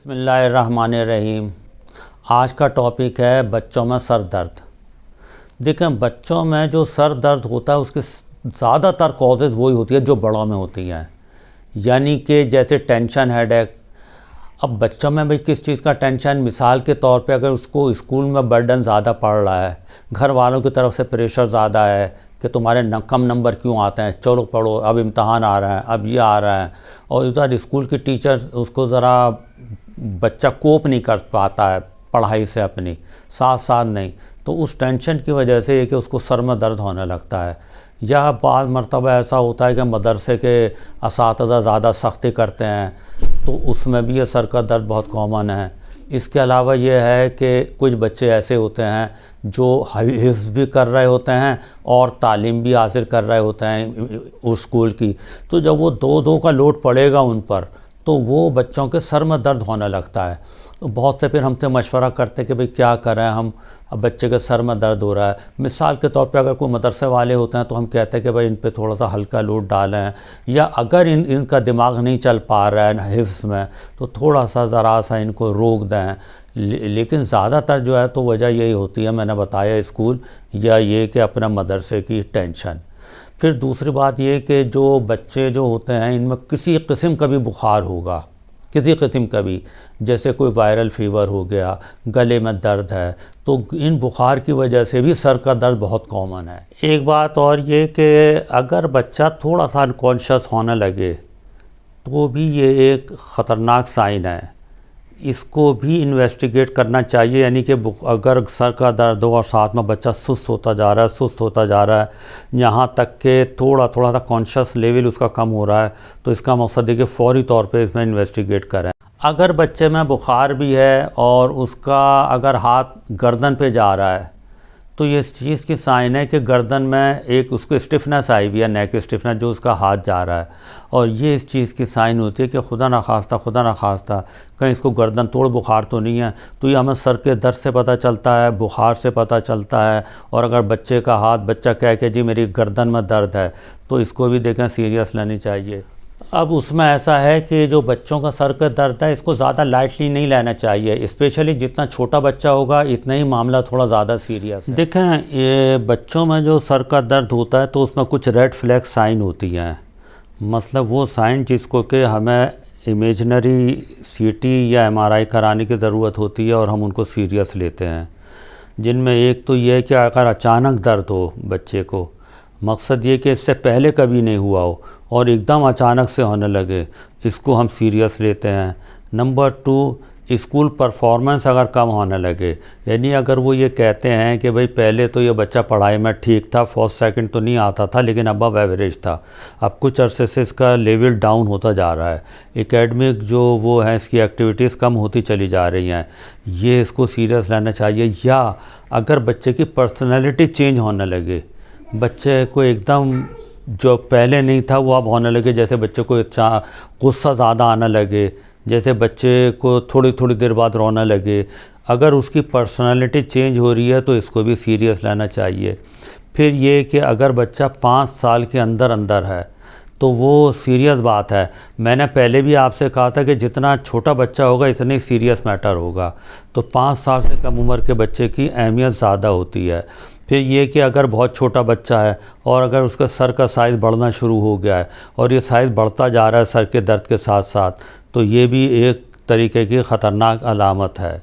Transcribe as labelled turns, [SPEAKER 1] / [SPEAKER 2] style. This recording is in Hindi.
[SPEAKER 1] बिस्मिल्लाहिर्रहमानिर्रहीम। आज का टॉपिक है बच्चों में सर दर्द। देखें, बच्चों में जो सर दर्द होता है उसके ज़्यादातर कॉजेज़ वही होती है जो बड़ों में होती हैं, यानी कि जैसे टेंशन, हेडेक। अब बच्चों में भाई किस चीज़ का टेंशन, मिसाल के तौर पे अगर उसको स्कूल में बर्डन ज़्यादा पड़ रहा है, घर वालों की तरफ से प्रेशर ज़्यादा है कि तुम्हारे कम नंबर क्यों आते हैं, चलो पढ़ो, अब इम्तहान आ रहा है, अब ये आ रहा है, और उधर स्कूल की टीचर उसको ज़रा बच्चा कोप नहीं कर पाता है पढ़ाई से अपनी, साथ साथ नहीं, तो उस टेंशन की वजह से ये कि उसको सर में दर्द होने लगता है। या बाद मरतबा ऐसा होता है कि मदरसे के असातिज़ा ज़्यादा सख्ती करते हैं, तो उसमें भी ये सर का दर्द बहुत कॉमन है। इसके अलावा ये है कि कुछ बच्चे ऐसे होते हैं जो हिफ्ज़ भी कर रहे होते हैं और तालीम भी हासिल कर रहे होते हैं उस स्कूल की, तो जब वो दो का लोड पड़ेगा उन पर तो वो बच्चों के सर में दर्द होने लगता है। तो बहुत से फिर हमसे मशवरा करते कि भाई क्या करें हम, अब बच्चे के सर में दर्द हो रहा है। मिसाल के तौर पे अगर कोई मदरसे वाले होते हैं तो हम कहते हैं कि भाई इन पे थोड़ा सा हल्का लोड डालें, या अगर इनका दिमाग नहीं चल पा रहा है हिफ्ज़ में तो थोड़ा सा ज़रा सा इनको रोक दें। लेकिन ज़्यादातर जो है तो वजह यही होती है, मैंने बताया, स्कूल या ये कि अपना मदरसे की टेंशन। फिर दूसरी बात ये कि जो बच्चे जो होते हैं इनमें किसी किस्म का भी बुखार होगा, किसी किस्म का भी, जैसे कोई वायरल फ़ीवर हो गया, गले में दर्द है, तो इन बुखार की वजह से भी सर का दर्द बहुत कॉमन है। एक बात और ये कि अगर बच्चा थोड़ा सा अनकॉन्शियस होने लगे तो भी ये एक ख़तरनाक साइन है, इसको भी इन्वेस्टिगेट करना चाहिए। यानी कि अगर सर का दर्द हो और साथ में बच्चा सुस्त होता जा रहा है, सुस्त होता जा रहा है, यहाँ तक कि थोड़ा सा कॉन्शियस लेवल उसका कम हो रहा है, तो इसका मकसद है कि फ़ौरी तौर पे इसमें इन्वेस्टिगेट करें। अगर बच्चे में बुखार भी है और उसका अगर हाथ गर्दन पे जा रहा है तो ये इस चीज़ की साइन है कि गर्दन में एक उसको स्टिफनेस आई हुई है, नेक स्टिफनेस, जो उसका हाथ जा रहा है, और ये इस चीज़ की साइन होती है कि खुदा न खास्ता कहीं इसको गर्दन तोड़ बुखार तो नहीं है। तो ये हमें सर के दर्द से पता चलता है, बुखार से पता चलता है। और अगर बच्चे का हाथ, बच्चा कहे कि जी मेरी गर्दन में दर्द है, तो इसको भी देखें सीरियस लेनी चाहिए। अब उसमें ऐसा है कि जो बच्चों का सर का दर्द है इसको ज़्यादा लाइटली नहीं लेना चाहिए, स्पेशली जितना छोटा बच्चा होगा इतना ही मामला थोड़ा ज़्यादा सीरियस है। देखें, ये बच्चों में जो सर का दर्द होता है तो उसमें कुछ रेड फ्लैग साइन होती हैं, मतलब वो साइन जिसको कि हमें इमेजनरी सीटी या एमआरआई कराने की ज़रूरत होती है और हम उनको सीरियस लेते हैं। जिनमें एक तो ये है कि अगर अचानक दर्द हो बच्चे को, मकसद ये कि इससे पहले कभी नहीं हुआ हो और एकदम अचानक से होने लगे, इसको हम सीरियस लेते हैं। नंबर 2, स्कूल परफॉर्मेंस अगर कम होने लगे, यानी अगर वो ये कहते हैं कि भाई पहले तो ये बच्चा पढ़ाई में ठीक था, फर्स्ट सेकंड तो नहीं आता था लेकिन अबव एवरेज था, अब कुछ अरसे से इसका लेवल डाउन होता जा रहा है, एकेडमिक जो वो है इसकी एक्टिविटीज़ कम होती चली जा रही हैं, ये इसको सीरियस लेना चाहिए। या अगर बच्चे की पर्सनैलिटी चेंज होने लगे, बच्चे को एकदम जो पहले नहीं था वो अब होने लगे, जैसे बच्चे को गुस्सा ज़्यादा आने लगे, जैसे बच्चे को थोड़ी देर बाद रोने लगे, अगर उसकी पर्सनालिटी चेंज हो रही है तो इसको भी सीरियस लेना चाहिए। फिर ये कि अगर बच्चा 5 साल के अंदर है तो वो सीरियस बात है। मैंने पहले भी आपसे कहा था कि जितना छोटा बच्चा होगा इतने सीरियस मैटर होगा, तो 5 साल से कम उम्र के बच्चे की अहमियत ज़्यादा होती है। फिर ये कि अगर बहुत छोटा बच्चा है और अगर उसका सर का साइज़ बढ़ना शुरू हो गया है और ये साइज़ बढ़ता जा रहा है सर के दर्द के साथ साथ, तो ये भी एक तरीके की ख़तरनाक अलामत है।